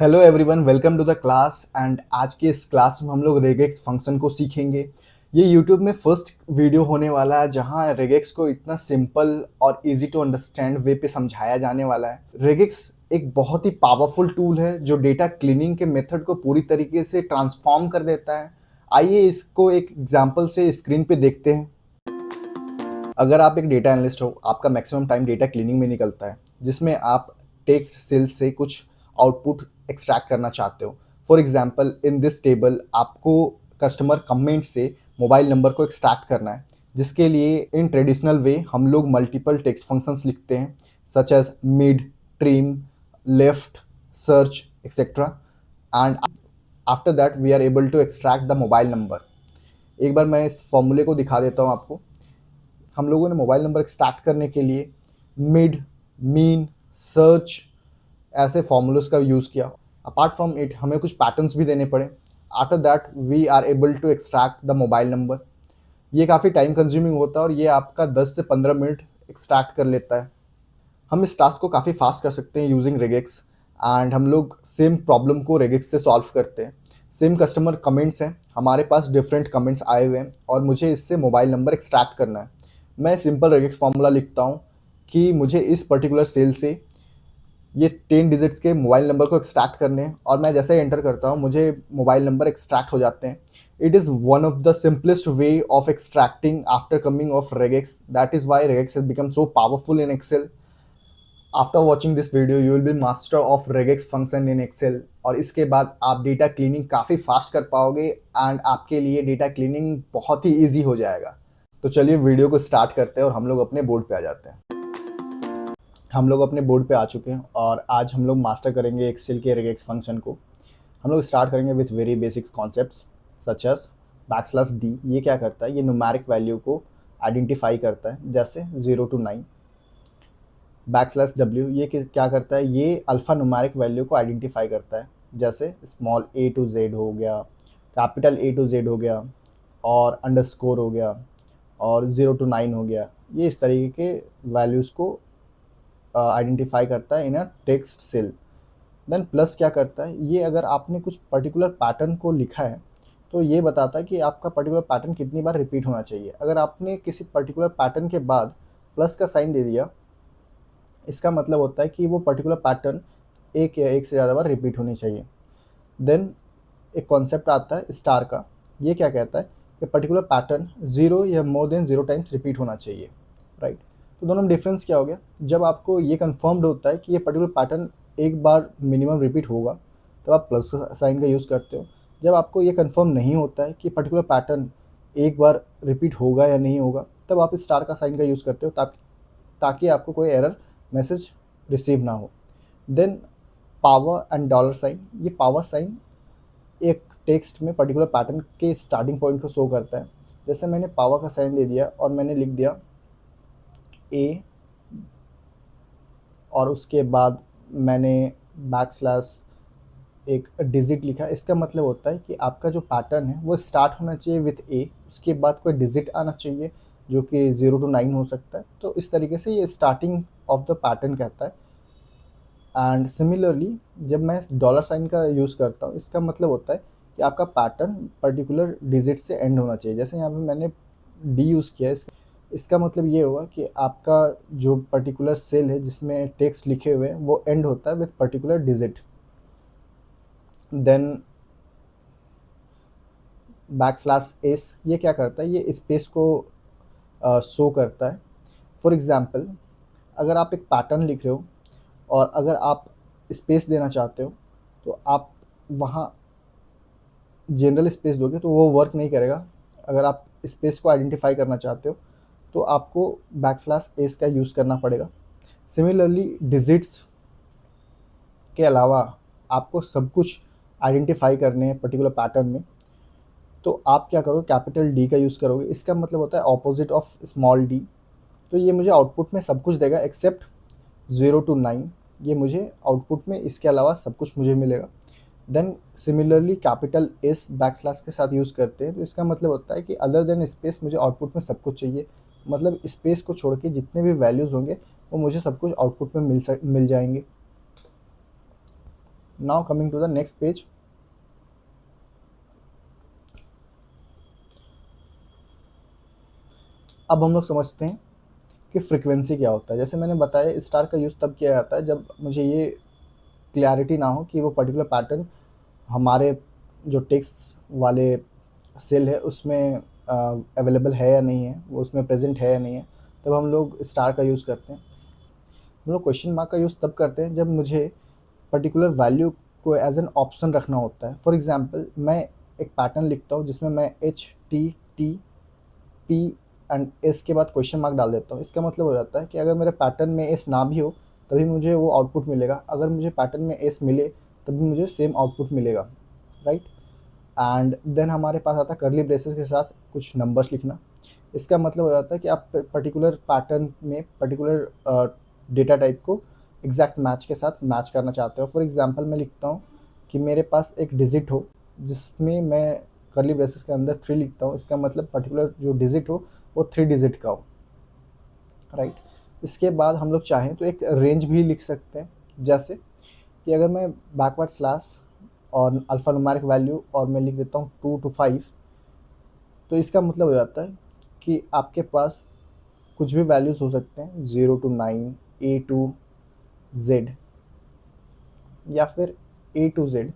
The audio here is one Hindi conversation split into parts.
Hello everyone, welcome to the class. And आज के इस क्लास में हम लोग रेगेक्स फंक्शन को सीखेंगे। ये यूट्यूब में फर्स्ट वीडियो होने वाला है जहां रेगेक्स को इतना सिंपल और इजी टू अंडरस्टैंड वे पे समझाया जाने वाला है। रेगेक्स एक बहुत ही पावरफुल टूल है जो डेटा क्लीनिंग के मेथड को पूरी तरीके से ट्रांसफॉर्म कर देता है। आइए इसको एक एग्जांपल से स्क्रीन पे देखते हैं। अगर आप एक डेटा एनालिस्ट हो, आपका मैक्सिमम टाइम डेटा क्लीनिंग में निकलता है जिसमें आप टेक्स्ट सेल्स से कुछ आउटपुट एक्सट्रैक्ट करना चाहते हो। For example in this table आपको कस्टमर कमेंट से मोबाइल नंबर को एक्सट्रैक्ट करना है, जिसके लिए इन ट्रेडिशनल वे हम लोग मल्टीपल टेक्स्ट फंक्शंस लिखते हैं such as mid, trim, left, search etcetera. And after that we are able to extract the mobile number. एक बार मैं इस फॉर्मूले को दिखा देता हूँ आपको। हम लोगों ने मोबाइल नंबर एक्सट्रैक्ट करने के लिए मिड, मीन, सर्च ऐसे फॉर्मूलाज का यूज़ किया। अपार्ट फ्रॉम इट हमें कुछ पैटर्न्स भी देने पड़े। After that we are able to extract the mobile number. ये काफ़ी टाइम कंज्यूमिंग होता है और ये आपका 10 से 15 मिनट एक्सट्रैक्ट कर लेता है। हम इस टास्क को काफ़ी फास्ट कर सकते हैं यूजिंग रेगेक्स। एंड हम लोग सेम प्रॉब्लम को रेगेक्स से सॉल्व करते हैं। सेम कस्टमर कमेंट्स हैं, हमारे पास डिफरेंट कमेंट्स आए हुए हैं और मुझे इससे मोबाइल नंबर एक्सट्रैक्ट करना है। मैं सिंपल रेगेक्स फार्मूला लिखता हूँ कि मुझे इस पर्टिकुलर सेल से ये 10 डिजिट्स के मोबाइल नंबर को एक्सट्रैक्ट करने हैं और मैं जैसे ही एंटर करता हूँ मुझे मोबाइल नंबर एक्सट्रैक्ट हो जाते हैं। It is one of the simplest way of extracting after coming of regex. That is why regex has become so powerful in Excel. After watching this video you will be master of regex function in Excel और इसके बाद आप डेटा क्लीनिंग काफ़ी फास्ट कर पाओगे एंड आपके लिए डेटा क्लीनिंग बहुत ही ईजी हो जाएगा। तो चलिए वीडियो को स्टार्ट करते हैं और हम लोग अपने बोर्ड पे आ जाते हैं। हम लोग अपने बोर्ड पे आ चुके हैं और आज हम लोग मास्टर करेंगे एक्सेल के रेगेक्स फंक्शन को। हम लोग स्टार्ट करेंगे with very basics concepts such as backslash D. ये क्या करता है? ये न्यूमेरिक वैल्यू को आइडेंटिफाई करता है, जैसे 0 to 9। बैकस्लैश डब्ल्यू ये क्या करता है? ये अल्फ़ा न्यूमेरिक वैल्यू को आइडेंटिफाई करता है, जैसे स्मॉल ए टू जेड हो गया, कैपिटल ए टू जेड हो गया और अंडरस्कोर हो गया और 0 to 9 हो गया। ये इस तरीके के वैल्यूज़ को आइडेंटिफाई करता है in a text cell. Then plus क्या करता है? ये अगर आपने कुछ पर्टिकुलर पैटर्न को लिखा है तो ये बताता है कि आपका पर्टिकुलर पैटर्न कितनी बार रिपीट होना चाहिए। अगर आपने किसी पर्टिकुलर पैटर्न के बाद प्लस का साइन दे दिया, इसका मतलब होता है कि वो पर्टिकुलर पैटर्न एक या एक से ज़्यादा बार रिपीट होनी चाहिए। देन एक कॉन्सेप्ट आता है स्टार का। ये क्या कहता है कि पर्टिकुलर पैटर्न 0 या मोर देन 0 टाइम्स रिपीट होना चाहिए, राइट। तो दोनों में डिफरेंस क्या हो गया? जब आपको ये कंफर्म्ड होता है कि ये पर्टिकुलर पैटर्न एक बार मिनिमम रिपीट होगा तब आप प्लस साइन का यूज़ करते हो। जब आपको ये कंफर्म नहीं होता है कि पर्टिकुलर पैटर्न एक बार रिपीट होगा या नहीं होगा, तब आप स्टार का साइन का यूज़ करते हो ताकि आपको कोई एरर मैसेज रिसीव ना हो। Then power and dollar sign. ये पावर साइन एक टेक्स्ट में पर्टिकुलर पैटर्न के स्टार्टिंग पॉइंट को शो करता है। जैसे मैंने पावर का साइन दे दिया और मैंने लिख दिया ए और उसके बाद मैंने बैकस्लैश एक डिजिट लिखा। इसका मतलब होता है कि आपका जो पैटर्न है वो स्टार्ट होना चाहिए विथ ए, उसके बाद कोई डिजिट आना चाहिए जो कि 0 to 9 हो सकता है। तो इस तरीके से ये स्टार्टिंग ऑफ द पैटर्न कहता है। एंड सिमिलरली जब मैं डॉलर साइन का यूज़ करता हूँ, इसका मतलब होता है कि आपका पैटर्न पर्टिकुलर डिजिट से एंड होना चाहिए। जैसे यहाँ पे मैंने डी यूज़ किया है, इसका मतलब ये हुआ कि आपका जो पर्टिकुलर सेल है जिसमें टेक्स्ट लिखे हुए हैं वो एंड होता है with particular digit. Then backslash S ये क्या करता है? ये स्पेस को शो करता है। फॉर एग्ज़ाम्पल अगर आप एक पैटर्न लिख रहे हो और अगर आप स्पेस देना चाहते हो तो आप वहाँ जनरल स्पेस दोगे तो वो वर्क नहीं करेगा। अगर आप स्पेस को आइडेंटिफाई करना चाहते हो तो आपको बैकस्लैश एस का यूज़ करना पड़ेगा। सिमिलरली डिजिट्स के अलावा आपको सब कुछ आइडेंटिफाई करने हैं पर्टिकुलर पैटर्न में, तो आप क्या करोगे? कैपिटल डी का यूज़ करोगे। इसका मतलब होता है ऑपोजिट ऑफ स्मॉल डी। तो ये मुझे आउटपुट में सब कुछ देगा एक्सेप्ट 0 to 9। ये मुझे आउटपुट में इसके अलावा सब कुछ मुझे मिलेगा। Then similarly capital S backslash के साथ यूज़ करते हैं, तो इसका मतलब होता है कि अदर देन स्पेस मुझे आउटपुट में सब कुछ चाहिए। मतलब स्पेस को छोड़ के जितने भी वैल्यूज़ होंगे वो मुझे सब कुछ आउटपुट में मिल जाएंगे। Now coming to the next page. अब हम लोग समझते हैं कि फ्रीक्वेंसी क्या होता है। जैसे मैंने बताया, स्टार का यूज़ तब किया जाता है जब मुझे ये क्लैरिटी ना हो कि वो पर्टिकुलर पैटर्न हमारे जो टेक्स्ट वाले सेल है उसमें अवेलेबल है या नहीं है, वो उसमें प्रेजेंट है या नहीं है, तब हम लोग स्टार का यूज़ करते हैं। हम लोग क्वेश्चन मार्क का यूज़ तब करते हैं जब मुझे पर्टिकुलर वैल्यू को एज एन ऑप्शन रखना होता है। फॉर एग्जांपल, मैं एक पैटर्न लिखता हूँ जिसमें मैं H T T P and S के बाद क्वेश्चन मार्क डाल देता हूँ। इसका मतलब हो जाता है कि अगर मेरे पैटर्न में एस ना भी हो तभी मुझे वो आउटपुट मिलेगा, अगर मुझे पैटर्न में एस मिले तभी मुझे सेम आउटपुट मिलेगा, राइट। एंड देन हमारे पास आता है कर्ली ब्रेसेस के साथ कुछ नंबर्स लिखना। इसका मतलब हो जाता है कि आप पर्टिकुलर पैटर्न में पर्टिकुलर डेटा टाइप को एग्जैक्ट मैच के साथ मैच करना चाहते हो। फॉर एग्जांपल, मैं लिखता हूँ कि मेरे पास एक डिजिट हो जिसमें मैं कर्ली ब्रेसेस के अंदर 3 लिखता हूँ। इसका मतलब पर्टिकुलर जो डिजिट हो वो 3 डिजिट का हो, राइट। इसके बाद हम लोग चाहें तो एक रेंज भी लिख सकते हैं, जैसे कि अगर मैं बैकवर्ड स्लैश और अल्फ़ा न्यूमेरिक वैल्यू और मैं लिख देता हूँ 2 to 5, तो इसका मतलब हो जाता है कि आपके पास कुछ भी वैल्यूज़ हो सकते हैं, 0 to 9, A to Z या फिर A to Z।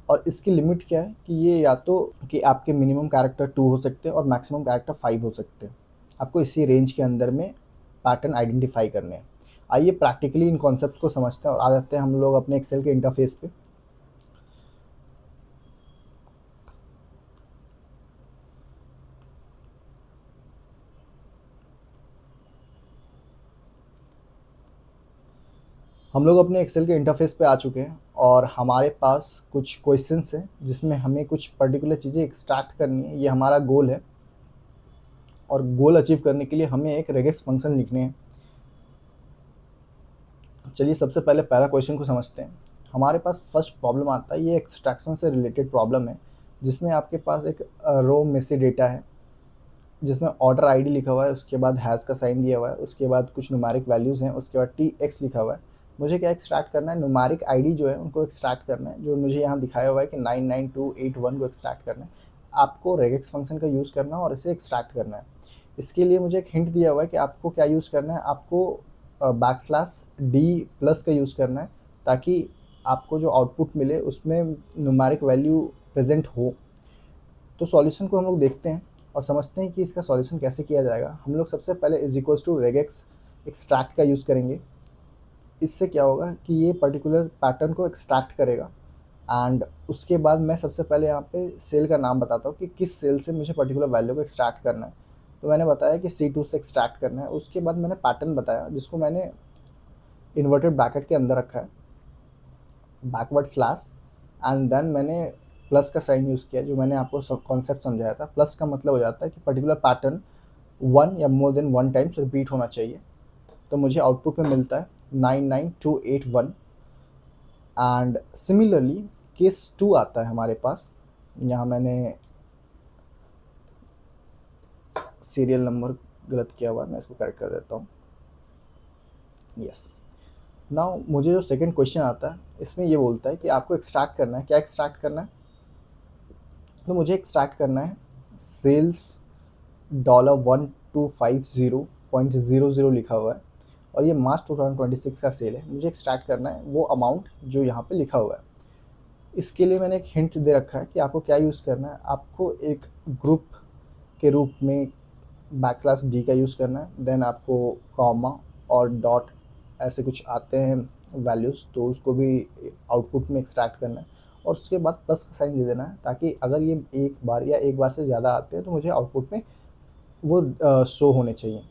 और इसकी लिमिट क्या है कि ये या तो कि आपके मिनिमम कैरेक्टर 2 हो सकते हैं और मैक्सिमम कैरेक्टर 5 हो सकते हैं। आपको इसी रेंज के अंदर में पैटर्न आइडेंटिफाई करने हैं। आइए प्रैक्टिकली इन कॉन्सेप्ट्स को समझते हैं और आ जाते हैं हम लोग अपने एक्सेल के इंटरफेस पे। हम लोग अपने एक्सेल के इंटरफेस पे आ चुके हैं और हमारे पास कुछ क्वेश्चंस हैं जिसमें हमें कुछ पर्टिकुलर चीज़ें एक्सट्रैक्ट करनी है। ये हमारा गोल है और गोल अचीव करने के लिए हमें एक रेगेक्स फंक्शन लिखने हैं। चलिए सबसे पहले पहला क्वेश्चन को समझते हैं। हमारे पास फर्स्ट प्रॉब्लम आता है, ये एक्सट्रैक्शन से रिलेटेड प्रॉब्लम है, जिसमें आपके पास एक रो में से डेटा है जिसमें ऑर्डर आईडी लिखा हुआ है, उसके बाद हैज़ का साइन दिया हुआ है, उसके बाद कुछ न्यूमेरिक वैल्यूज़ हैं, उसके बाद टी एक्स लिखा हुआ है। मुझे क्या एक्सट्रैक्ट करना है, न्यूमेरिक आईडी जो है उनको एक्सट्रैक्ट करना है, जो मुझे यहाँ दिखाया हुआ है कि 99281 को एक्सट्रैक्ट करना है। आपको रेगेक्स फंक्शन का यूज़ करना है और इसे एक्सट्रैक्ट करना है। इसके लिए मुझे एक हिंट दिया हुआ है कि आपको क्या यूज़ करना है, आपको बैकस्लैश डी प्लस का यूज़ करना है ताकि आपको जो आउटपुट मिले उसमें न्यूमेरिक वैल्यू प्रेजेंट हो। तो सॉल्यूशन को हम लोग देखते हैं और समझते हैं कि इसका सॉल्यूशन कैसे किया जाएगा। हम लोग सबसे पहले is equals to regex extract का यूज़ करेंगे। इससे क्या होगा कि ये पर्टिकुलर पैटर्न को एक्सट्रैक्ट करेगा एंड उसके बाद मैं सबसे पहले यहाँ पे सेल का नाम बताता हूँ कि किस सेल से मुझे पर्टिकुलर वैल्यू को एक्सट्रैक्ट करना है। तो मैंने बताया कि C2 से एक्सट्रैक्ट करना है। उसके बाद मैंने पैटर्न बताया जिसको मैंने इन्वर्टेड ब्रैकेट के अंदर रखा है, बैकवर्ड स्लैश, एंड देन मैंने प्लस का साइन यूज़ किया, जो मैंने आपको सब कॉन्सेप्ट समझाया था। प्लस का मतलब हो जाता है कि पर्टिकुलर पैटर्न 1 या मोर देन 1 टाइम्स रिपीट होना चाहिए। तो मुझे आउटपुट में मिलता है 99281। एंड सिमिलरली केस 2 आता है हमारे पास। यहाँ मैंने सीरियल नंबर गलत किया हुआ है, मैं इसको करेक्ट कर देता हूँ। यस, नाउ मुझे जो सेकंड क्वेश्चन आता है इसमें ये बोलता है कि आपको एक्सट्रैक्ट करना है। क्या एक्सट्रैक्ट करना है? तो मुझे एक्सट्रैक्ट करना है सेल्स $1250.00 लिखा हुआ है और ये मार्च 2026 का सेल है। मुझे एक्सट्रैक्ट करना है वो अमाउंट जो यहाँ पे लिखा हुआ है। इसके लिए मैंने एक हिंट दे रखा है कि आपको क्या यूज़ करना है। आपको एक ग्रुप के रूप में बैकस्लैश डी का यूज़ करना है, देन आपको कॉमा और डॉट ऐसे कुछ आते हैं वैल्यूज़, तो उसको भी आउटपुट में एक्सट्रैक्ट करना है और उसके बाद प्लस का साइन दे देना है ताकि अगर ये एक बार या एक बार से ज़्यादा आते हैं तो मुझे आउटपुट में वो शो होने चाहिए।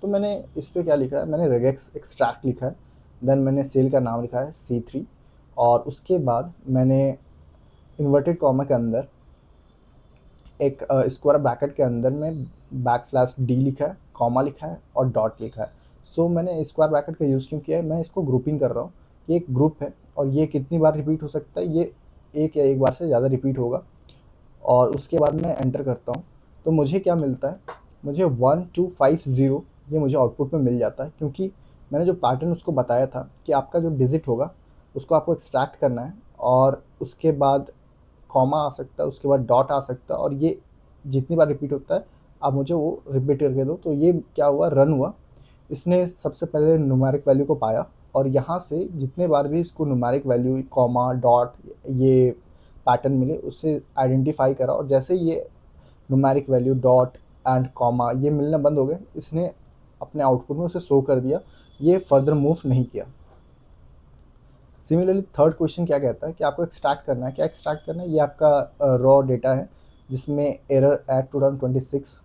तो मैंने इस पे क्या लिखा है, मैंने रेगेक्स एक्सट्रैक्ट लिखा है, देन मैंने सेल का नाम लिखा है C3 और उसके बाद मैंने इन्वर्टेड कॉमा के अंदर एक स्क्वायर ब्रैकेट के अंदर में बैकस्लैश डी लिखा है, कॉमा लिखा है और डॉट लिखा है। सो मैंने स्क्वायर ब्रैकेट का यूज़ क्यों किया है, मैं इसको ग्रुपिंग कर रहा हूँ। ये एक ग्रुप है और ये कितनी बार रिपीट हो सकता है, ये एक या एक बार से ज़्यादा रिपीट होगा। और उसके बाद मैं एंटर करता हूँ तो मुझे क्या मिलता है, मुझे 1250 ये मुझे आउटपुट में मिल जाता है, क्योंकि मैंने जो पैटर्न उसको बताया था कि आपका जो डिजिट होगा उसको आपको एक्सट्रैक्ट करना है और उसके बाद कॉमा आ सकता है, उसके बाद डॉट आ सकता है, और ये जितनी बार रिपीट होता है आप मुझे वो रिपीट करके दो। तो ये क्या हुआ, रन हुआ, इसने सबसे पहले न्यूमेरिक वैल्यू को पाया, और यहाँ से जितने बार भी इसको न्यूमेरिक वैल्यू कॉमा डॉट ये पैटर्न मिले उससे आइडेंटिफाई करा, और जैसे ये numeric value dot and comma ये मिलना बंद हो गए, इसने अपने आउटपुट में उसे शो कर दिया, ये फर्दर मूव नहीं किया। सिमिलरली थर्ड क्वेश्चन क्या कहता है कि आपको एक्सट्रैक्ट करना है। क्या एक्सट्रैक्ट करना है, ये आपका रॉ डेटा है जिसमें एरर एट 2026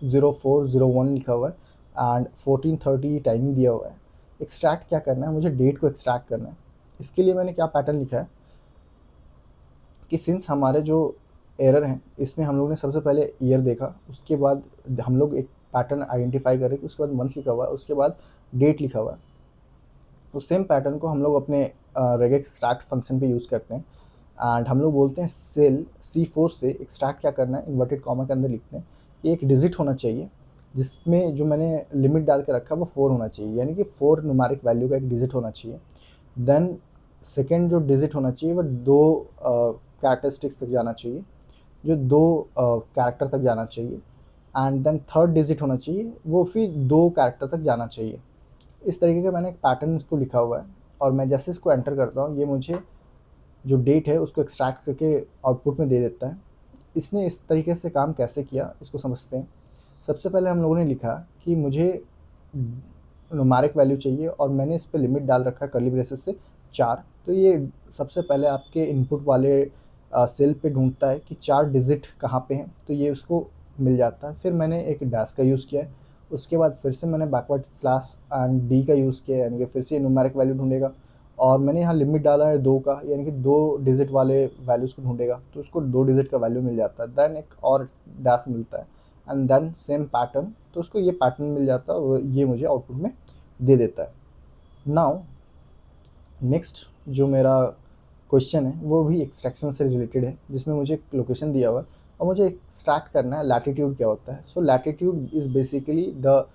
0401 लिखा हुआ है एंड 1430 टाइमिंग दिया हुआ है। एक्सट्रैक्ट क्या करना है, मुझे डेट को एक्सट्रैक्ट करना है। इसके लिए मैंने क्या पैटर्न लिखा है कि सिंस हमारे जो एरर हैं इसमें हम लोग ने सबसे पहले ईयर देखा, उसके बाद हम लोग एक पैटर्न आइडेंटिफाई करें, उसके बाद मंथ लिखा हुआ है, उसके बाद डेट लिखा हुआ है। तो सेम पैटर्न को हम लोग अपने रेग एक्सट्रैक्ट फंक्शन पे यूज़ करते हैं एंड हम लोग बोलते हैं सेल C4 से एक्सट्रैक्ट क्या करना है, इन्वर्टेड कॉमा के अंदर लिखते हैं कि एक डिजिट होना चाहिए जिसमें जो मैंने लिमिट डाल के रखा है वो 4 होना चाहिए, यानी कि 4 न्यूमेरिक वैल्यू का एक डिजिट होना चाहिए। देन सेकेंड जो डिजिट होना चाहिए वो 2 कैरेक्टरिस्टिक्स तक जाना चाहिए, जो 2 कैरेक्टर तक जाना चाहिए, एंड देन थर्ड डिजिट होना चाहिए वो फिर 2 कैरेक्टर तक जाना चाहिए। इस तरीके का मैंने एक पैटर्न इसको लिखा हुआ है, और मैं जैसे इसको एंटर करता हूँ ये मुझे जो डेट है उसको एक्सट्रैक्ट करके आउटपुट में दे देता है। इसने इस तरीके से काम कैसे किया इसको समझते हैं। सबसे पहले हम लोगों ने लिखा कि मुझे न्यूमेरिक वैल्यू चाहिए, और मैंने इस पे लिमिट डाल रखा है कर्ली ब्रेसेस से 4। तो ये सबसे पहले आपके इनपुट वाले सेल पे ढूंढता है कि 4 डिजिट कहाँ पे हैं, तो ये उसको मिल जाता है। फिर मैंने एक डैश का यूज़ किया है, उसके बाद फिर से मैंने बैकवर्ड स्लैश एंड डी का यूज़ किया है, यानी कि फिर से न्यूमेरिक वैल्यू ढूंढेगा, और मैंने यहाँ लिमिट डाला है 2 का, यानी कि 2 डिजिट वाले वैल्यूज़ को ढूंढेगा, तो उसको 2 डिजिट का वैल्यू मिल जाता है। देन एक और डैश मिलता है एंड देन सेम पैटर्न, तो उसको ये पैटर्न मिल जाता है और ये मुझे आउटपुट में दे देता है। नाउ नेक्स्ट जो मेरा क्वेश्चन है वो भी एक्सट्रैक्शन से रिलेटेड है, जिसमें मुझे एक लोकेशन दिया हुआ है और मुझे एक्सट्रैक्ट करना है लैटिट्यूड क्या होता है। So latitude is basically the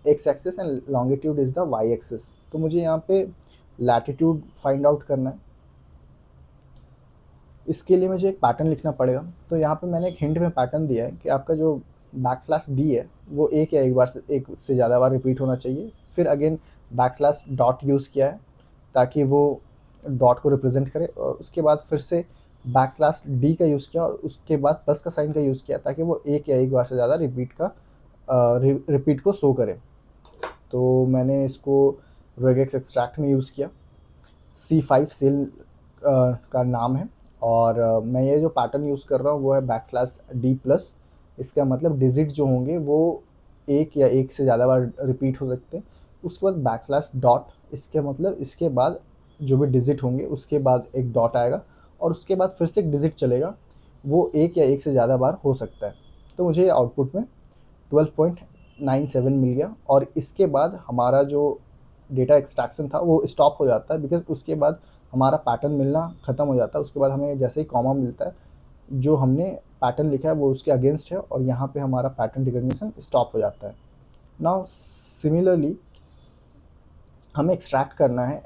X axis and longitude is the Y axis. तो मुझे यहाँ पे लैटिट्यूड फाइंड आउट करना है, इसके लिए मुझे एक पैटर्न लिखना पड़ेगा। तो यहाँ पे मैंने एक हिंट में पैटर्न दिया है कि आपका जो \d है वो एक या एक से ज़्यादा बार रिपीट होना चाहिए। फिर अगेन \डॉट यूज़ किया है ताकि वो डॉट को रिप्रेजेंट करे, और उसके बाद फिर से \d का यूज़ किया, और उसके बाद प्लस का साइन का यूज़ किया ताकि वो एक या एक बार से ज़्यादा रिपीट को शो करे। तो मैंने इसको रेगेक्स एक्सट्रैक्ट में यूज़ किया। C5 सेल का नाम है, और मैं ये जो पैटर्न यूज़ कर रहा हूँ वो है \d+। इसका मतलब डिजिट जो होंगे वो एक या एक से ज़्यादा बार रिपीट हो सकते हैं। उसके बाद \डॉट, इसके मतलब इसके बाद जो भी डिजिट होंगे उसके बाद एक डॉट आएगा, और उसके बाद फिर से एक डिजिट चलेगा, वो एक या एक से ज़्यादा बार हो सकता है। तो मुझे आउटपुट में 12.97 मिल गया, और इसके बाद हमारा जो डेटा एक्सट्रैक्शन था वो स्टॉप हो जाता है, बिकॉज उसके बाद हमारा पैटर्न मिलना ख़त्म हो जाता है। उसके बाद हमें जैसे ही कॉमा मिलता है, जो हमने पैटर्न लिखा है वो उसके अगेंस्ट है, और यहाँ पे हमारा पैटर्न रिकग्निशन स्टॉप हो जाता है। नाउ सिमिलरली हमें एक्सट्रैक्ट करना है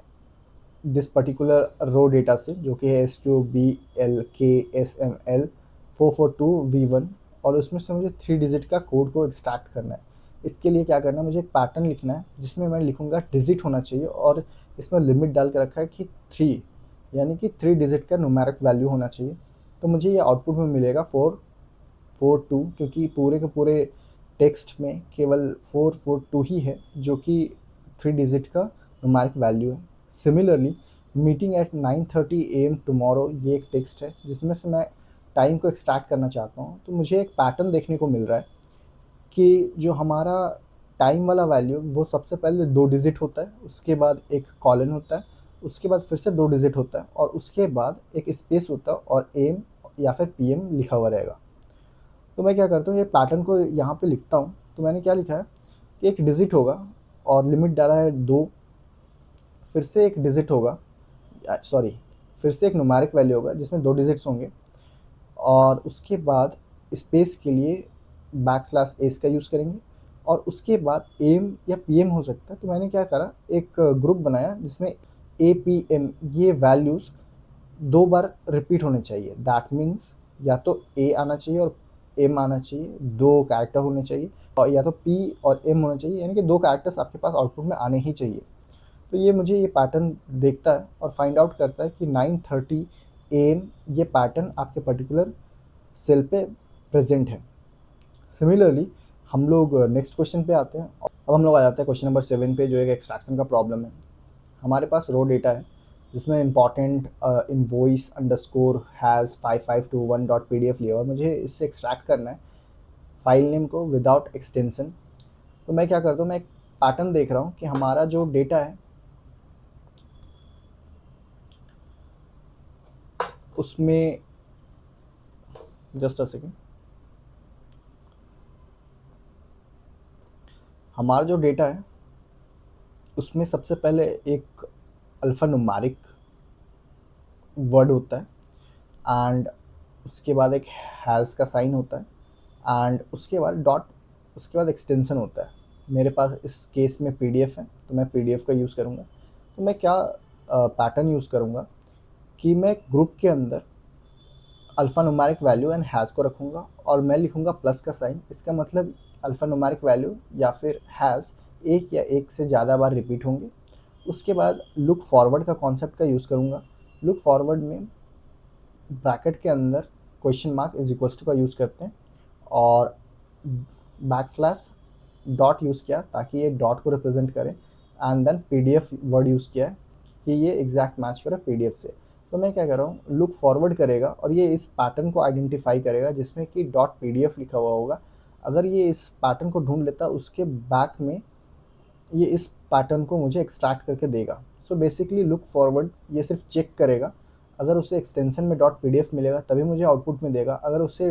दिस पर्टिकुलर रो डेटा से, जो कि है S2BLKSML442V1, और उसमें से मुझे 3 डिजिट का कोड को एक्सट्रैक्ट करना है। इसके लिए क्या करना है, मुझे एक पैटर्न लिखना है जिसमें मैं लिखूँगा डिजिट होना चाहिए, और इसमें लिमिट डाल के रखा है कि 3, यानी कि 3 डिजिट का न्यूमेरिक वैल्यू होना चाहिए। तो मुझे ये आउटपुट में मिलेगा 442, क्योंकि पूरे के पूरे टेक्स्ट में केवल 442 ही है जो कि 3 डिजिट का न्यूमेरिक वैल्यू है। Similarly meeting at 9:30 AM tomorrow, ये एक टेक्स्ट है जिसमें से मैं टाइम को एक्सट्रैक्ट करना चाहता हूँ। तो मुझे एक पैटर्न देखने को मिल रहा है कि जो हमारा टाइम वाला वैल्यू वो सबसे पहले 2 डिजिट होता है, उसके बाद एक कॉलन होता है, उसके बाद फिर से 2 डिजिट होता है, और उसके बाद एक स्पेस होता है और AM या फिर PM लिखा हुआ रहेगा। तो मैं क्या करता हूँ, ये पैटर्न को यहाँ पे लिखता हूँ। तो मैंने क्या लिखा है कि एक डिजिट होगा और लिमिट डाला है 2, फिर से एक डिजिट होगा, सॉरी फिर से एक न्यूमेरिक वैल्यू होगा जिसमें 2 डिजिट्स होंगे, और उसके बाद स्पेस के लिए \s का यूज़ करेंगे, और उसके बाद AM या PM हो सकता है। तो मैंने क्या करा, एक ग्रुप बनाया जिसमें APM ये वैल्यूज़ दो बार रिपीट होने चाहिए। दैट मीन्स या तो ए आना चाहिए और एम आना चाहिए, दो कैरेक्टर होने चाहिए, और या तो पी और एम होना चाहिए, यानी कि दो कैरेक्टर्स आपके पास आउटपुट में आने ही चाहिए। तो ये मुझे ये पैटर्न देखता है और फाइंड आउट करता है कि 9:30 AM ये पैटर्न आपके पर्टिकुलर सेल पे प्रेजेंट है। सिमिलरली हम लोग नेक्स्ट क्वेश्चन पे आते हैं। अब हम लोग आ जाते हैं क्वेश्चन नंबर 7 पे, जो एक एक्सट्रैक्शन का प्रॉब्लम है। हमारे पास रो डेटा है जिसमें important invoice underscore has 5521 dot PDF लिया हुआ है। मुझे इससे एक्सट्रैक्ट करना है फाइल नेम को विदाउट एक्सटेंशन। तो मैं क्या करता हूँ, मैं एक पैटर्न देख रहा हूँ कि हमारा जो डेटा है उसमें, जस्ट अ सेकेंड, हमारा जो डेटा है उसमें सबसे पहले एक अल्फ़ा न्यूमेरिक वर्ड होता है, एंड उसके बाद एक हैज़ का साइन होता है, एंड उसके बाद डॉट, उसके बाद एक्सटेंशन होता है। मेरे पास इस केस में PDF है तो मैं PDF का यूज़ करूँगा। तो मैं क्या पैटर्न यूज़ करूँगा कि मैं ग्रुप के अंदर alpha numeric value and has को रखूँगा और मैं लिखूँगा प्लस का साइन। इसका मतलब अल्फ़ा न्यूमेरिक वैल्यू या फिर हैज़ एक या एक से ज़्यादा बार रिपीट होंगे। उसके बाद लुक फॉरवर्ड का कॉन्सेप्ट का यूज़ करूँगा। लुक फॉरवर्ड में ब्रैकेट के अंदर question mark is equals to का यूज़ करते हैं और बैकस्लैश डॉट यूज़ किया ताकि ये डॉट को रिप्रेजेंट करे, and then PDF word use किया है कि ये एग्जैक्ट मैच करे PDF से। तो मैं क्या कर रहा हूँ, लुक फॉरवर्ड करेगा और ये इस पैटर्न को आइडेंटिफाई करेगा जिसमें कि डॉट PDF लिखा हुआ होगा। अगर ये इस पैटर्न को ढूंढ लेता उसके बैक में ये इस पैटर्न को मुझे एक्सट्रैक्ट करके देगा। सो बेसिकली लुक फॉरवर्ड ये सिर्फ चेक करेगा, अगर उसे एक्सटेंशन में डॉट PDF मिलेगा तभी मुझे आउटपुट में देगा। अगर उसे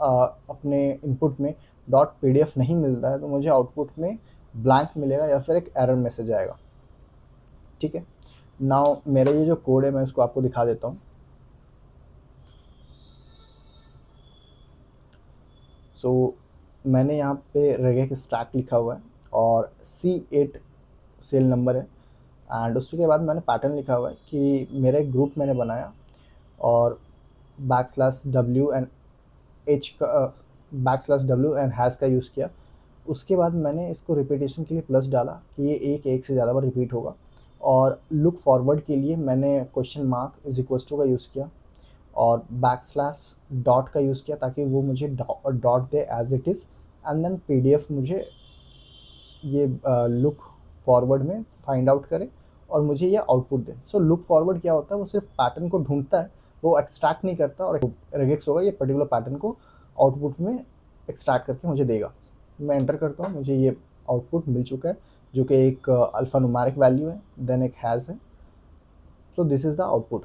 अपने इनपुट में डॉट PDF नहीं मिलता है तो मुझे आउटपुट में ब्लैंक मिलेगा या फिर एक एरर मैसेज आएगा। ठीक है, नाउ मेरा ये जो कोड है मैं इसको आपको दिखा देता हूँ। सो मैंने यहाँ पे रेगेक स्टैक लिखा हुआ है और C8 सेल नंबर है, एंड उसके बाद मैंने पैटर्न लिखा हुआ है कि मेरा एक ग्रुप मैंने बनाया और \W एंड H का \W एंड हैज़ का यूज़ किया। उसके बाद मैंने इसको रिपीटेशन के लिए प्लस डाला कि ये एक से ज़्यादा बार रिपीट होगा, और लुक फॉरवर्ड के लिए मैंने question mark is equals to का यूज़ किया और \डॉट का यूज़ किया ताकि वो मुझे डॉट दे as it is, and then PDF मुझे ये लुक फॉरवर्ड में फाइंड आउट करे और मुझे ये आउटपुट दे। सो लुक फॉरवर्ड क्या होता है, वो सिर्फ पैटर्न को ढूंढता है, वो एक्सट्रैक्ट नहीं करता, और रेगेक्स होगा ये पर्टिकुलर पैटर्न को आउटपुट में एक्सट्रैक्ट करके मुझे देगा। मैं एंटर करता हूँ, मुझे ये आउटपुट मिल चुका है जो कि एक अल्फ़ा न्यूमेरिक वैल्यू है, देन एक हैज़ है। So this is the output.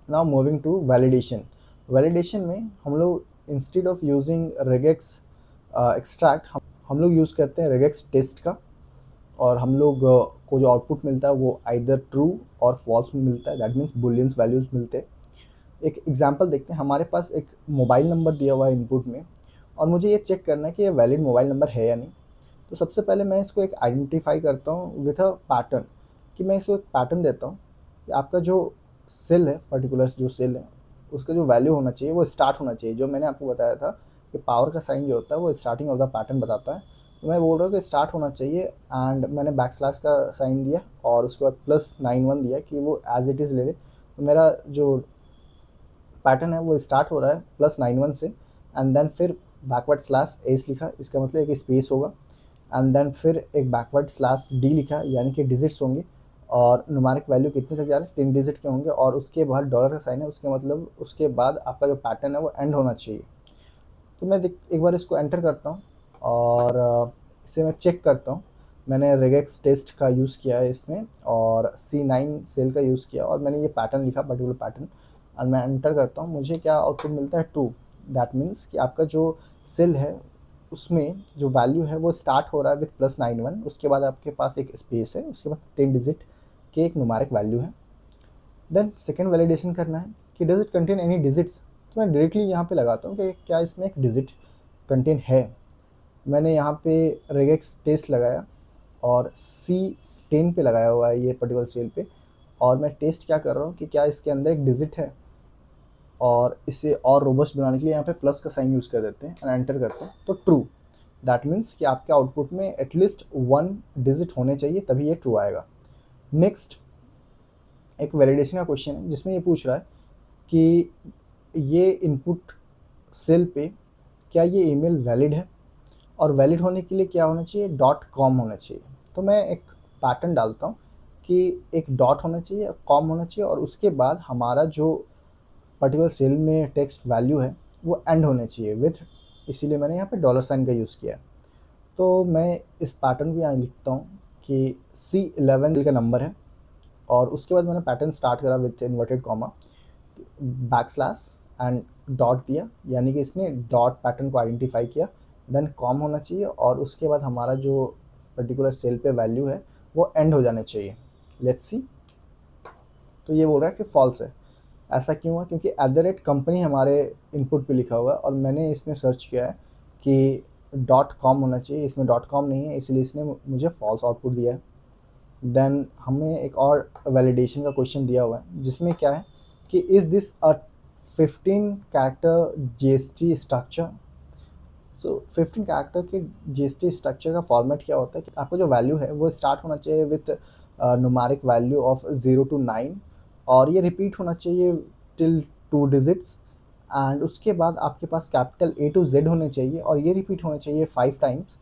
Now moving to validation. Validation में हम लोग instead of using regex extract हम लोग यूज़ करते हैं रेगेक्स टेस्ट का, और हम लोग को जो आउटपुट मिलता है वो आइदर ट्रू और फॉल्स में मिलता है। दैट मीन्स बुलियंस वैल्यूज़ मिलते हैं। एक एग्जांपल देखते हैं। हमारे पास एक मोबाइल नंबर दिया हुआ है इनपुट में, और मुझे ये चेक करना है कि ये वैलिड मोबाइल नंबर है या नहीं। तो सबसे पहले मैं इसको एक आइडेंटिफाई करता हूँ विथ अ पैटर्न, कि मैं इसको एक पैटर्न देता हूँ कि आपका जो सेल है, पर्टिकुलर जो सेल है, उसका जो वैल्यू होना चाहिए वो स्टार्ट होना चाहिए। जो मैंने आपको बताया था कि पावर का साइन जो होता है वो स्टार्टिंग ऑफ द पैटर्न बताता है, तो मैं बोल रहा हूँ कि स्टार्ट होना चाहिए, एंड मैंने बैकस्लैश का साइन दिया और उसके बाद +91 दिया कि वो एज इट इज़ ले ले। तो मेरा जो पैटर्न है वो स्टार्ट हो रहा है +91 से, एंड देन फिर बैकवर्ड स्लैश एस लिखा, इसका मतलब एक स्पेस होगा, एंड देन फिर एक बैकवर्ड स्लैश डी लिखा, यानी कि डिजिट्स होंगे, और न्यूमेरिक वैल्यू कितने तक जा रहे हैं, 10 डिजिट के होंगे, और उसके बाद डॉलर का साइन है, उसके मतलब उसके बाद आपका जो पैटर्न है वो एंड होना चाहिए। तो मैं एक बार इसको एंटर करता हूँ और इसे मैं चेक करता हूँ। मैंने रेगेक्स टेस्ट का यूज़ किया है इसमें और C9 सेल का यूज़ किया, और मैंने ये पैटर्न लिखा, पर्टिकुलर पैटर्न, और मैं एंटर करता हूँ। मुझे क्या आउटपुट मिलता है, ट्रू। दैट मीन्स कि आपका जो सेल है उसमें जो वैल्यू है वो स्टार्ट हो रहा है विथ +91, उसके बाद आपके पास एक स्पेस है, उसके बाद 10 डिजिट के एक न्यूमेरिक वैल्यू है। देन सेकेंड वैलिडेशन करना है कि does it contain any digits. तो मैं डायरेक्टली यहाँ पे लगाता हूँ कि क्या इसमें एक डिजिट कंटेन है। मैंने यहाँ पे रेगेक्स टेस्ट लगाया और C10 पे लगाया हुआ है ये पर्टिकुलर सेल पे, और मैं टेस्ट क्या कर रहा हूँ कि क्या इसके अंदर एक डिजिट है, और इसे और रोबस्ट बनाने के लिए यहाँ पे प्लस का साइन यूज़ कर देते हैं एंड एंटर करते हैं तो ट्रू। दैट मीन्स कि आपके आउटपुट में एटलीस्ट 1 डिजिट होने चाहिए तभी ये ट्रू आएगा। नेक्स्ट एक वैलिडेशन का क्वेश्चन है जिसमें ये पूछ रहा है कि ये इनपुट सेल पे क्या ये ईमेल वैलिड है, और वैलिड होने के लिए क्या होना चाहिए, डॉट कॉम होना चाहिए। तो मैं एक पैटर्न डालता हूँ कि एक डॉट होना चाहिए, कॉम होना चाहिए, और उसके बाद हमारा जो पर्टिकुलर सेल में टेक्स्ट वैल्यू है वो एंड होने चाहिए विथ, इसीलिए मैंने यहाँ पे डॉलर साइन का यूज़ किया है। तो मैं इस पैटर्न को यहाँ लिखता हूँ कि C11 का नंबर है, और उसके बाद मैंने पैटर्न स्टार्ट करा with inverted comma backslash and dot दिया, यानी कि इसने डॉट पैटर्न को आइडेंटिफाई किया। देन कॉम होना चाहिए, और उसके बाद हमारा जो पर्टिकुलर सेल पे वैल्यू है वो एंड हो जाना चाहिए। लेट्स सी, तो ये बोल रहा है कि फॉल्स है। ऐसा क्यों हुआ, क्योंकि एट द रेट कंपनी हमारे इनपुट पे लिखा हुआ है, और मैंने इसमें सर्च किया है कि डॉट कॉम होना चाहिए, इसमें डॉट कॉम नहीं है, इसलिए इसने मुझे फॉल्स आउटपुट दिया है। देन हमें एक और वैलिडेशन का क्वेश्चन दिया हुआ है जिसमें क्या है कि is this a 15 character GST structure. So 15 character के जीएसटी स्ट्रक्चर का फॉर्मेट क्या होता है कि आपका जो वैल्यू है वो स्टार्ट होना चाहिए with numeric value of 0 to 9, और ये रिपीट होना चाहिए टिल 2 डिजिट्स, एंड उसके बाद आपके पास कैपिटल A to Z होने चाहिए, और ये रिपीट होना चाहिए 5 टाइम्स,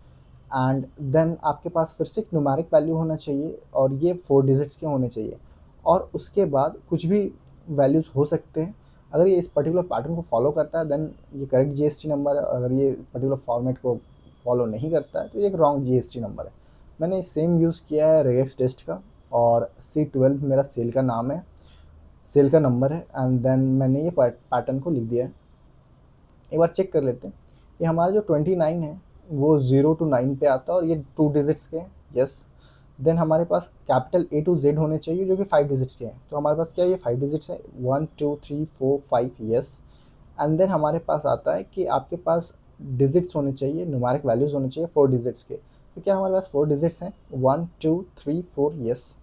एंड देन आपके पास फिर से एक न्यूमेरिक वैल्यू होना चाहिए, और ये 4 डिजिट्स के होने चाहिए, और उसके बाद कुछ भी वैल्यूज़ हो सकते हैं। अगर ये इस पर्टिकुलर पैटर्न को फॉलो करता है देन ये करेक्ट जीएसटी नंबर है, और अगर ये पर्टिकुलर फॉर्मेट को फॉलो नहीं करता है तो ये एक रॉन्ग जीएसटी नंबर है। मैंने सेम यूज़ किया है रेगेक्स टेस्ट का, और C12 मेरा सेल का नाम है, सेल का नंबर है, एंड देन मैंने ये पैटर्न को लिख दिया है। एक बार चेक कर लेते हैं, ये हमारा जो 29 है वो 0 to 9 पे आता है, और ये 2 डिजिट्स के हैं, यस। देन हमारे पास कैपिटल A to Z होने चाहिए जो कि 5 डिजिट्स के हैं, तो हमारे पास क्या है, ये 5 डिजिट्स है, 1 2 3 4 5, यस। एंड देन हमारे पास आता है कि आपके पास डिजिट्स होने चाहिए, न्यूमेरिक वैल्यूज़ होने चाहिए 4 डिजिट्स के, तो क्या हमारे पास 4 डिजिट्स हैं, 1 2 3 4, यस।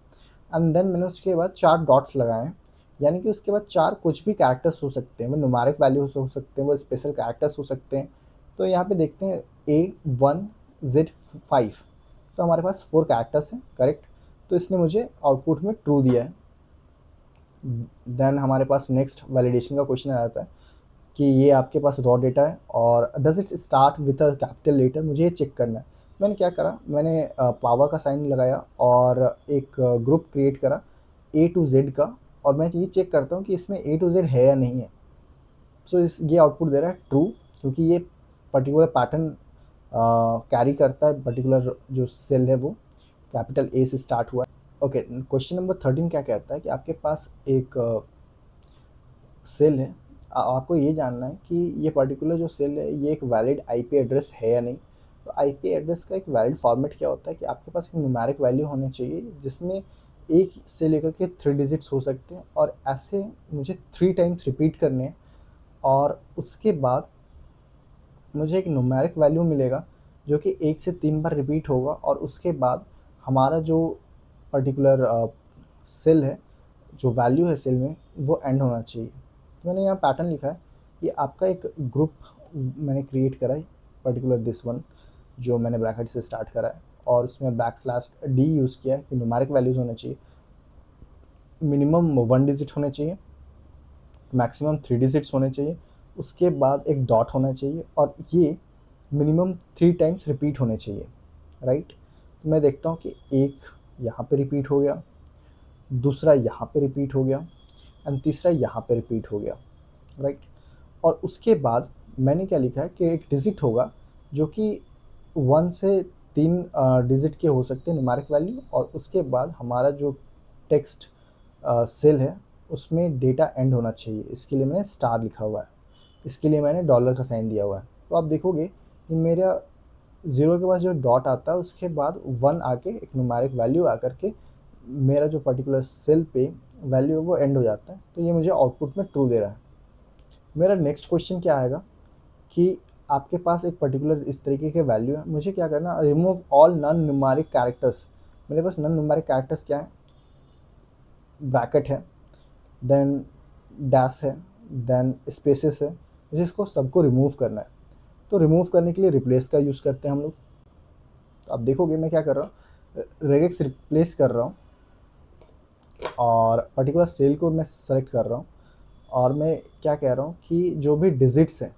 एंड देन मैंने उसके बाद 4 डॉट्स लगाए हैं, यानी कि उसके बाद 4 कुछ भी कैरेक्टर्स हो सकते हैं, वो न्यूमेरिक वैल्यूज हो सकते हैं, वो स्पेशल कैरेक्टर्स हो सकते हैं। तो यहाँ पे देखते हैं A1Z5, तो हमारे पास 4 कैरेक्टर्स हैं, करेक्ट। तो इसने मुझे आउटपुट में ट्रू दिया है। देन हमारे पास नेक्स्ट वैलिडेशन का क्वेश्चन आ जाता है कि ये आपके पास रॉ डेटा है, और does it start with a capital letter, मुझे ये चेक करना है। मैंने क्या करा, मैंने पावर का साइन लगाया और एक ग्रुप क्रिएट करा A to Z का, और मैं ये चेक करता हूँ कि इसमें A to Z है या नहीं है। सो इस ये आउटपुट दे रहा है ट्रू, क्योंकि ये पर्टिकुलर पैटर्न कैरी करता है, पर्टिकुलर जो सेल है वो कैपिटल A से स्टार्ट हुआ है। ओके, क्वेश्चन नंबर 13 क्या कहता है कि आपके पास एक सेल है, आपको ये जानना है कि ये पर्टिकुलर जो सेल है ये एक वैलिड आईपी एड्रेस है या नहीं। तो आईपी एड्रेस का एक वैलिड फॉर्मेट क्या होता है कि आपके पास एक न्यूमेरिक वैल्यू होनी चाहिए जिसमें एक से लेकर के 3 डिजिट्स हो सकते हैं, और ऐसे मुझे 3 टाइम्स रिपीट करने हैं, और उसके बाद मुझे एक न्यूमेरिक वैल्यू मिलेगा जो कि 1 से 3 बार रिपीट होगा, और उसके बाद हमारा जो पर्टिकुलर सेल है, जो वैल्यू है सेल में, वो एंड होना चाहिए। तो मैंने यहाँ पैटर्न लिखा है, ये आपका एक ग्रुप मैंने क्रिएट करा है, पर्टिकुलर दिस वन जो मैंने ब्रैकेट से स्टार्ट करा है, और उसमें /D यूज़ किया है कि न्यूमेरिक वैल्यूज़ होने चाहिए, मिनिमम 1 डिजिट होने चाहिए, मैक्सिमम 3 डिजिट्स होने चाहिए, उसके बाद एक डॉट होना चाहिए, और ये मिनिमम 3 टाइम्स रिपीट होने चाहिए, राइट। तो मैं देखता हूँ कि एक यहाँ पे रिपीट हो गया, दूसरा यहाँ पे रिपीट हो गया, एंड तीसरा यहाँ पे रिपीट हो गया, राइट। और उसके बाद मैंने क्या लिखा है कि एक डिजिट होगा जो कि 1 से 3 डिजिट के हो सकते हैं न्यूमेरिक वैल्यू, और उसके बाद हमारा जो टेक्स्ट सेल है उसमें डेटा एंड होना चाहिए, इसके लिए मैंने स्टार लिखा हुआ है, इसके लिए मैंने डॉलर का साइन दिया हुआ है। तो आप देखोगे कि मेरा 0 के पास जो डॉट आता है उसके बाद 1 आके एक न्यूमेरिक वैल्यू आकर के मेरा जो पर्टिकुलर सेल पे वैल्यू है वो एंड हो जाता है, तो ये मुझे आउटपुट में ट्रू दे रहा है। मेरा नेक्स्ट क्वेश्चन क्या आएगा कि आपके पास एक पर्टिकुलर इस तरीके के वैल्यू है, मुझे क्या करना, remove all non numeric characters. मेरे पास नॉन न्यूमेरिक कैरेक्टर्स क्या है, ब्रैकेट है, देन डैश है, देन स्पेसेस है। मुझे इसको सबको रिमूव करना है। तो रिमूव करने के लिए रिप्लेस का यूज़ करते हैं हम लोग। तो आप देखोगे मैं क्या कर रहा हूँ, रेगेक्स रिप्लेस कर रहा हूँ और पर्टिकुलर सेल को मैं सेलेक्ट कर रहा हूँ और मैं क्या कह रहा हूँ कि जो भी डिजिट्स हैं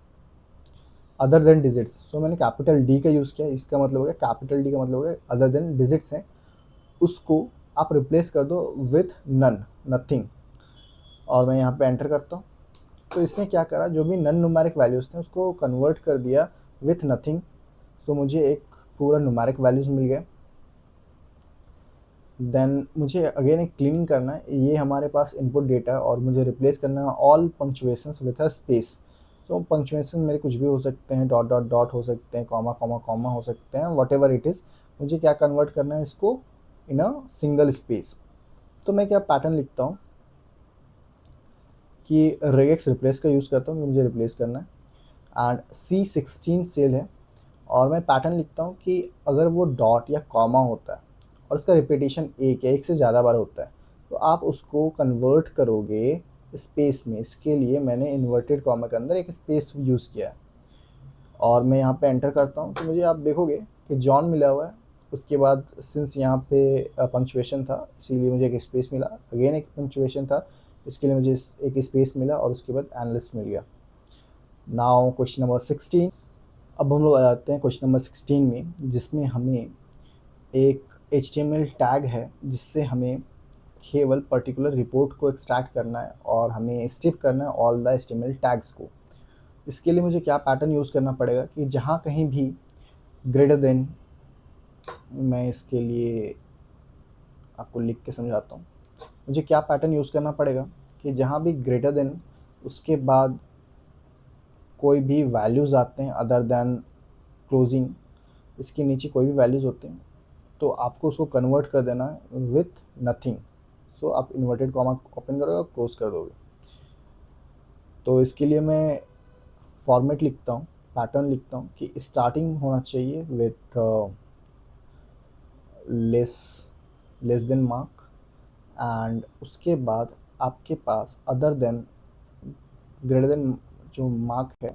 अदर देन डिजिट्स, सो मैंने कैपिटल डी का यूज़ किया। इसका मतलब हो गया, कैपिटल डी का मतलब हो गया अदर देन डिजिट्स हैं, उसको आप रिप्लेस कर दो विथ नन, नथिंग। और मैं यहाँ पे एंटर करता हूँ। तो इसने क्या करा, जो भी नन न्यूमेरिक वैल्यूज़ थे उसको कन्वर्ट कर दिया विथ नथिंग। सो मुझे एक पूरा न्यूमेरिक वैल्यूज़ मिल गए। देन मुझे अगेन एक क्लीन करना है, ये हमारे पास इनपुट डेटा है और मुझे रिप्लेस करना है all punctuations with a space. So punctuation मेरे कुछ भी हो सकते हैं, डॉट डॉट डॉट हो सकते हैं, कॉमा कॉमा कॉमा हो सकते हैं, वट एवर इट इज़। मुझे क्या कन्वर्ट करना है इसको इन अ सिंगल स्पेस। तो मैं क्या पैटर्न लिखता हूँ कि रेगेक्स रिप्लेस का यूज़ करता हूँ कि मुझे रिप्लेस करना है, एंड C16 सेल है। और मैं पैटर्न लिखता हूँ कि अगर वो डॉट या कॉमा होता है और उसका रिपीटिशन एक या एक से ज़्यादा बार होता है तो आप उसको कन्वर्ट करोगे स्पेस में। इसके लिए मैंने इन्वर्टेड कॉमा के अंदर एक स्पेस यूज़ किया है और मैं यहाँ पे एंटर करता हूँ। तो मुझे आप देखोगे कि जॉन मिला हुआ है। उसके बाद सिंस यहाँ पे पंक्चुएशन था इसीलिए मुझे एक स्पेस मिला, अगेन एक पंक्चुएशन था इसके लिए मुझे एक स्पेस मिला और उसके बाद एनालिस्ट मिल गया। Now question number 16। अब हम लोग आ जाते हैं क्वेश्चन नंबर 16 में, जिसमें हमें एक HTML टैग है जिससे हमें केवल पर्टिकुलर रिपोर्ट को एक्सट्रैक्ट करना है और हमें स्ट्रिप करना है ऑल द HTML टैग्स को। इसके लिए मुझे क्या पैटर्न यूज़ करना पड़ेगा कि जहाँ कहीं भी ग्रेटर देन, मैं इसके लिए आपको लिख के समझाता हूँ। मुझे क्या पैटर्न यूज़ करना पड़ेगा कि जहाँ भी ग्रेटर देन उसके बाद कोई भी वैल्यूज़ आते हैं अदर देन क्लोजिंग, इसके नीचे कोई भी वैल्यूज़ होते हैं तो आपको उसको कन्वर्ट कर देना है विथ नथिंग। सो आप इन्वर्टेड कॉमा ओपन करोगे और क्लोज कर दोगे। तो इसके लिए मैं फॉर्मेट लिखता हूँ, पैटर्न लिखता हूँ कि स्टार्टिंग होना चाहिए with less than mark, and उसके बाद आपके पास अदर देन ग्रेटर देन जो मार्क है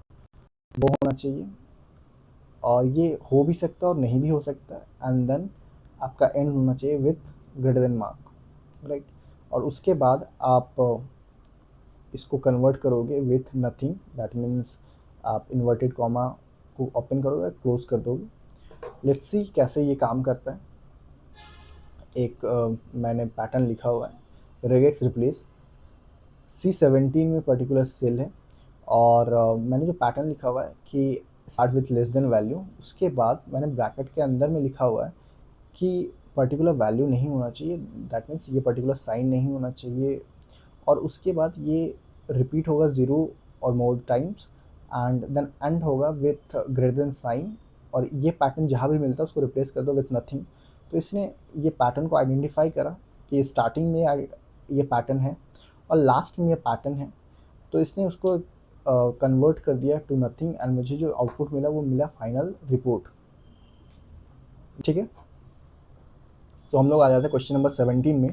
वो होना चाहिए, और ये हो भी सकता है और नहीं भी हो सकता है। एंड देन आपका एंड होना चाहिए with greater then mark, right. और उसके बाद आप इसको कन्वर्ट करोगे विथ नथिंग, दैट मीन्स आप इन्वर्टेड कॉमा को ओपन करोगे क्लोज कर दोगे। लेट्स सी कैसे ये काम करता है। एक मैंने पैटर्न लिखा हुआ है रेगेक्स रिप्लेस, C17 में पर्टिकुलर सेल है और मैंने जो पैटर्न लिखा हुआ है कि start with less than value, उसके बाद मैंने ब्रैकेट के अंदर में लिखा हुआ है कि पर्टिकुलर वैल्यू नहीं होना चाहिए, दैट मीन्स ये पर्टिकुलर साइन नहीं होना चाहिए, और उसके बाद ये रिपीट होगा 0 और more times, and then end होगा विथ ग्रेटर देन साइन, और ये पैटर्न जहाँ भी मिलता है उसको रिप्लेस कर दो विथ नथिंग। तो इसने ये पैटर्न को आइडेंटिफाई करा कि स्टार्टिंग में ये पैटर्न है और लास्ट में ये पैटर्न है, तो इसने उसको कन्वर्ट कर दिया टू नथिंग, एंड मुझे जो आउटपुट मिला वो मिला फाइनल रिपोर्ट। ठीक है, तो हम लोग आ जाते हैं क्वेश्चन नंबर 17 में।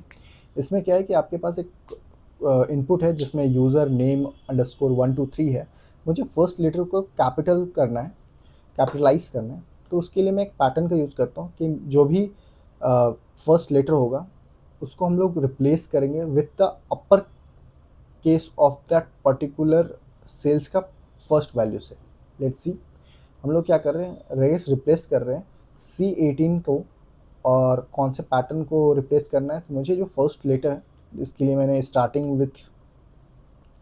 इसमें क्या है कि आपके पास एक इनपुट है जिसमें यूज़र नेम अंडरस्कोर 123 है। मुझे फर्स्ट लेटर को कैपिटल करना है, कैपिटलाइज करना है। तो उसके लिए मैं एक पैटर्न का यूज़ करता हूँ कि जो भी फर्स्ट लेटर होगा उसको हम लोग रिप्लेस करेंगे with the upper case of that particular cells का फर्स्ट वैल्यू से। लेट्स सी हम लोग क्या कर रहे हैं, रेस रिप्लेस कर रहे हैं C18 को, और कौन से पैटर्न को रिप्लेस करना है। तो मुझे जो फर्स्ट लेटर है इसके लिए मैंने स्टार्टिंग विथ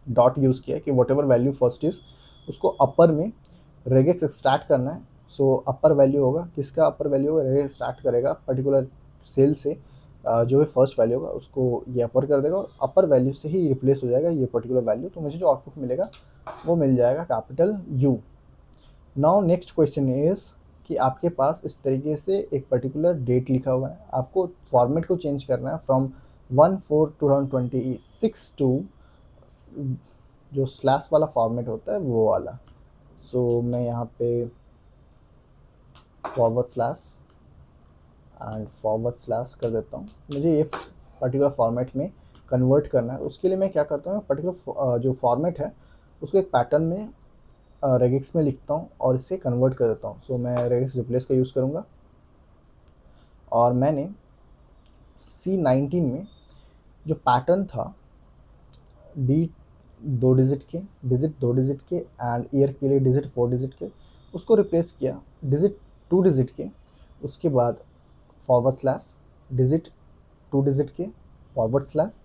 डॉट यूज़ किया कि what ever value first is उसको अपर में रेगेक्स एक्सट्रैक्ट करना है। सो अपर वैल्यू होगा, किसका अपर वैल्यू होगा, रेगेक्स एक्सट्रैक्ट करेगा पर्टिकुलर सेल से जो भी फर्स्ट वैल्यू होगा उसको ये अपर कर देगा और अपर वैल्यू से ही रिप्लेस हो जाएगा ये पर्टिकुलर वैल्यू। तो मुझे जो आउटपुट मिलेगा वो मिल जाएगा capital U। Now next question is कि आपके पास इस तरीके से एक पर्टिकुलर डेट लिखा हुआ है, आपको फॉर्मेट को चेंज करना है फ्रॉम 1/4/2026 टू जो स्लैश वाला फॉर्मेट होता है वो वाला। सो मैं यहाँ पे forward slash and forward slash कर देता हूँ। मुझे ये पर्टिकुलर फॉर्मेट में कन्वर्ट करना है, उसके लिए मैं क्या करता हूँ, पर्टिकुलर जो फॉर्मेट है उसको एक पैटर्न में रेगेक्स में लिखता हूँ और इसे कन्वर्ट कर देता हूँ। सो मैं रेगेक्स रिप्लेस का यूज़ करूँगा और मैंने C19 में जो पैटर्न था डी 2 डिजिट के एंड ईयर के लिए डिजिट 4 डिजिट के, उसको रिप्लेस किया डिजिट 2 डिजिट के, उसके बाद फॉरवर्ड स्लैश डिजिट 2 डिजिट के फॉरवर्ड स्लैश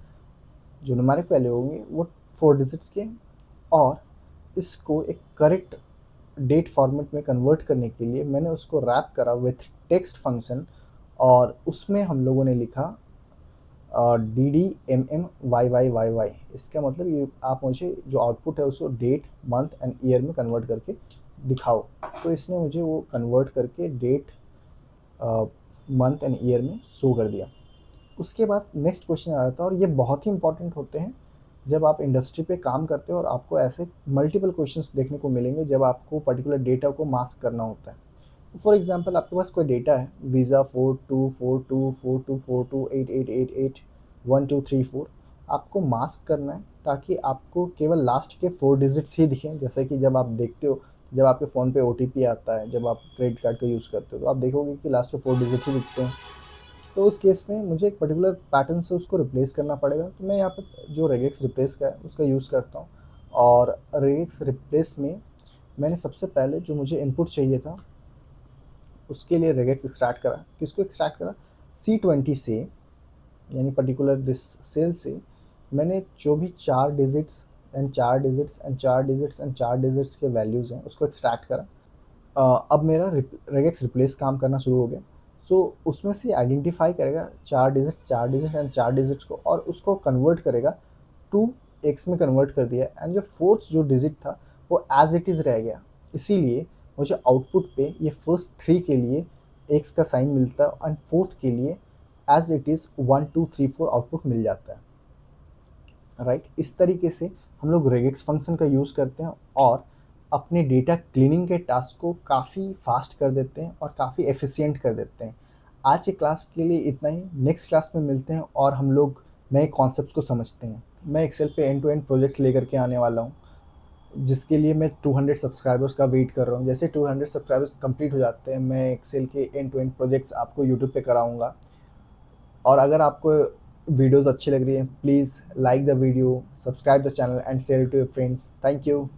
जो न्यूमेरिक वैल्यू होंगे वो 4 डिजिट्स के, और इसको एक करेक्ट डेट फॉर्मेट में कन्वर्ट करने के लिए मैंने उसको रैप करा विथ टेक्स्ट फंक्शन और उसमें हम लोगों ने लिखा DDMMYYYY। इसका मतलब ये आप मुझे जो आउटपुट है उसको डेट मंथ एंड ईयर में कन्वर्ट करके दिखाओ। तो इसने मुझे वो कन्वर्ट करके डेट मंथ एंड ईयर में शो कर दिया। उसके बाद नेक्स्ट क्वेश्चन आ जाता है और ये बहुत ही इंपॉर्टेंट होते हैं जब आप इंडस्ट्री पे काम करते हो और आपको ऐसे मल्टीपल क्वेश्चंस देखने को मिलेंगे जब आपको पर्टिकुलर डेटा को मास्क करना होता है। फॉर एग्जांपल आपके पास कोई डेटा है वीज़ा 4242424288881234, आपको मास्क करना है ताकि आपको केवल लास्ट के 4 डिजिट्स ही दिखें। जैसे कि जब आप देखते हो, जब आपके फ़ोन पे OTP आता है, जब आप क्रेडिट कार्ड का यूज़ करते हो तो आप देखोगे कि लास्ट के 4 डिजिट ही दिखते हैं। तो उस केस में मुझे एक पर्टिकुलर पैटर्न से उसको रिप्लेस करना पड़ेगा। तो मैं यहाँ पे जो रेगेक्स रिप्लेस का है उसका यूज़ करता हूँ और रेगेक्स रिप्लेस में मैंने सबसे पहले जो मुझे इनपुट चाहिए था उसके लिए रेगेक्स एक्सट्रैक्ट करा। किसको एक्सट्रैक्ट करा? C20 से, यानी पर्टिकुलर दिस सेल से मैंने जो भी 4 digits and 4 digits and 4 digits and 4 digits के वैल्यूज़ हैं उसको एक्सट्रैक्ट करा। अब मेरा रेगेक्स रिप्लेस काम करना शुरू हो गया। सो उसमें से आइडेंटिफाई करेगा 4 डिजिट एंड 4 डिजिट्स को और उसको कन्वर्ट करेगा 2x में कन्वर्ट कर दिया एंड जो फोर्थ जो डिजिट था वो एज इट इज़ रह गया। इसीलिए मुझे आउटपुट पे ये फर्स्ट 3 के लिए x का साइन मिलता है एंड फोर्थ के लिए एज इट इज़ 1 2 3 4 आउटपुट मिल जाता है। राइट, इस तरीके से हम लोग रेगेक्स फंक्शन का यूज़ करते हैं और अपने डेटा क्लीनिंग के टास्क को काफ़ी फास्ट कर देते हैं और काफ़ी एफिशिएंट कर देते हैं। आज की क्लास के लिए इतना ही। नेक्स्ट क्लास में मिलते हैं और हम लोग नए कॉन्सेप्ट्स को समझते हैं। मैं एक्सेल पे एंड टू एंड प्रोजेक्ट्स लेकर के आने वाला हूँ जिसके लिए मैं 200 सब्सक्राइबर्स का वेट कर रहा हूँ। जैसे 200 सब्सक्राइबर्स कंप्लीट हो जाते हैं मैं एक्सेल के एंड टू एंड प्रोजेक्ट्स आपको यूट्यूब पे कराऊँगा। और अगर आपको वीडियोस अच्छी लग रही है please like the video, subscribe the channel and share it to your friends. Thank you.